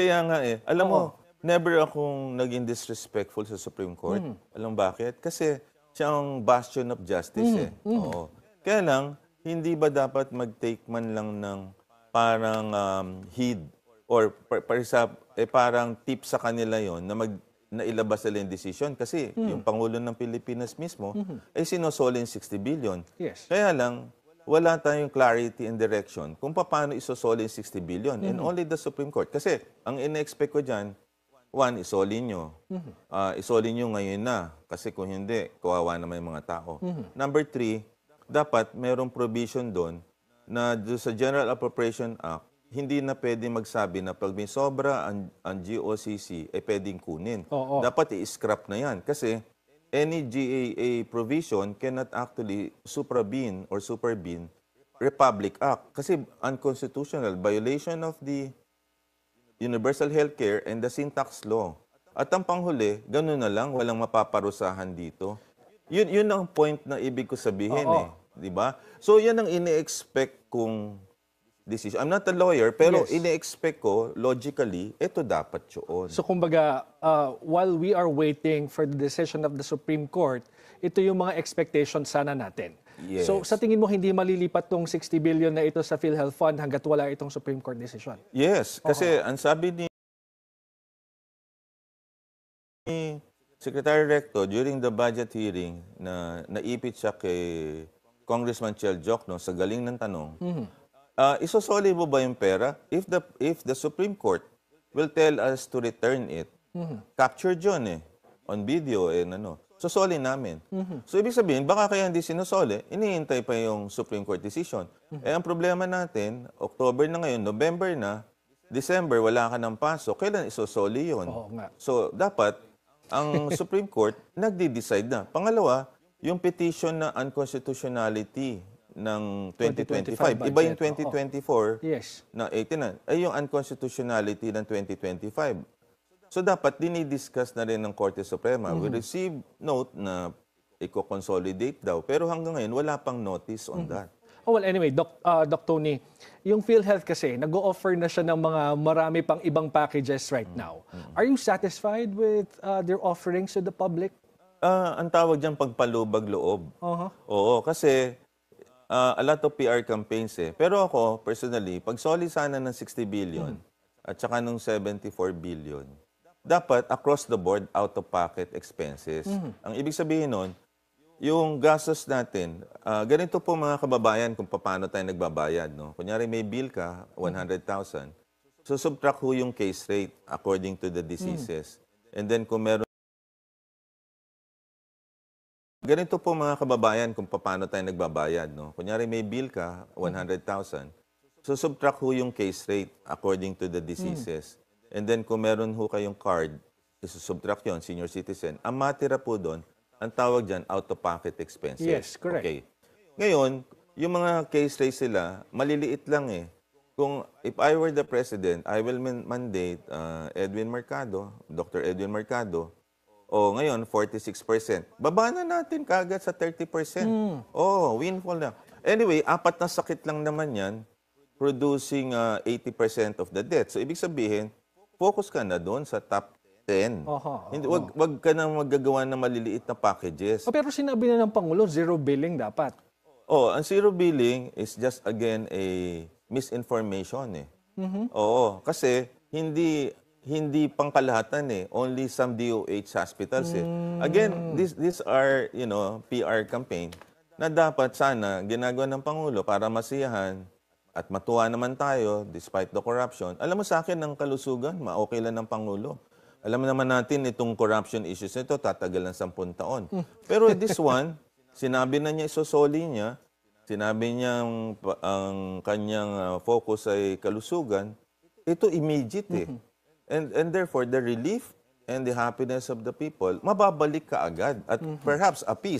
Kaya nga alam mo, Oo. never akong naging disrespectful sa Supreme Court. Alam bakit? Kasi siya ang bastion of justice Oo. Kaya lang, hindi ba dapat mag-take man lang ng parang heed or parang tip sa kanila yon na na ilabas nila yung decision kasi yung Pangulo ng Pilipinas mismo ay sinosoli yung 60 billion. Yes. Kaya lang, wala tayong clarity and direction kung paano isosoli yung 60 billion and only the Supreme Court. Kasi ang ina-expect ko dyan, one, isoli nyo. Isoli nyo ngayon na kasi kung hindi, kawawa naman yung mga tao. Number three, dapat merong provision doon na sa General Appropriation Act, hindi na pwede magsabi na pag may sobra ang GOCC, pwedeng kunin. Oo. Dapat i-scrap na yan. Kasi any GAA provision cannot actually supervene Republic Act. Kasi unconstitutional, violation of the Universal Healthcare and the Syntax Law. At ang panghuli, ganun na lang, walang mapaparusahan dito. Yun ang point na ibig ko sabihin di ba? So yan ang ini-expect kong decision. I'm not a lawyer, pero Yes. ini-expect ko, logically, ito dapat yun. So kumbaga, while we are waiting for the decision of the Supreme Court, ito yung mga expectations sana natin. Yes. So sa tingin mo, hindi malilipat tong 60 billion na ito sa PhilHealth Fund hanggat wala itong Supreme Court decision? Yes, kasi ang sabi ni Secretary Recto during the budget hearing na naipit siya kay Congressman Chel Jokno sa galing ng tanong, isosoli mo ba yung pera? If the Supreme Court will tell us to return it, captured yun on video sosoli namin. So ibig sabihin, baka kaya hindi sinusoli, iniintay pa yung Supreme Court decision. Ang problema natin, October na ngayon, November na, December, wala ka ng pasok, kailan isosoli yun? Oo nga. So dapat, ang Supreme Court, nagde-decide na. Pangalawa, yung petition na unconstitutionality ng 2025. Iba yung 2024 Yes. na 18 ay yung unconstitutionality ng 2025. So dapat dinidiscuss na rin ng Korte Suprema. We received note na i-consolidate daw. Pero hanggang ngayon, wala pang notice on that. Oh, well, anyway, Doc Tony, yung PhilHealth kasi, nag-o-offer na siya ng mga marami pang ibang packages right now. Are you satisfied with their offerings to the public? Ang tawag dyan pagpalubag loob. Oo, kasi a lot of PR campaigns Pero ako, personally, pag soli sana ng 60 billion at saka ng 74 billion, dapat across the board, out-of-pocket expenses. Ang ibig sabihin nun, yung gastos natin, ganito po mga kababayan kung paano tayo nagbabayad. No? Kunyari may bill ka, 100,000. So subtract ho yung case rate according to the diseases. And then kung meron ganito po mga kababayan kung paano tayo nagbabayad. No? Kunyari may bill ka, 100,000. So subtract ho yung case rate according to the diseases. And then kung meron ho kayong card, isusubtract yun, senior citizen. Ang matira po doon, ang tawag dyan, out-of-pocket expenses. Yes, correct. Okay. Ngayon, yung mga case rate sila, maliliit lang Kung if I were the president, I will mandate Edwin Mercado, Dr. Edwin Mercado, ngayon, 46%. Baba na natin kagad sa 30%. Windfall na. Anyway, 4 na sakit lang naman yan, producing 80% of the debt. So, ibig sabihin, focus ka na doon sa top 10. Hindi, wag ka na magagawa ng maliliit na packages. Pero sinabi na ng Pangulo, zero billing dapat. Ang zero billing is just, again, a misinformation Oo, kasi hindi pangkalahatan only some DOH hospitals Again, these are, PR campaign na dapat sana ginagawa ng Pangulo para masiyahan at matuwa naman tayo despite the corruption. Alam mo sa akin, ang kalusugan, okay lang ng Pangulo. Alam naman natin itong corruption issues nito, tatagal ng 10 taon. Pero this one, sinabi na niya, isosoli niya, sinabi niya ang kanyang focus ay kalusugan, ito immediate And therefore, the relief and the happiness of the people, mababalik ka agad. At perhaps a peace.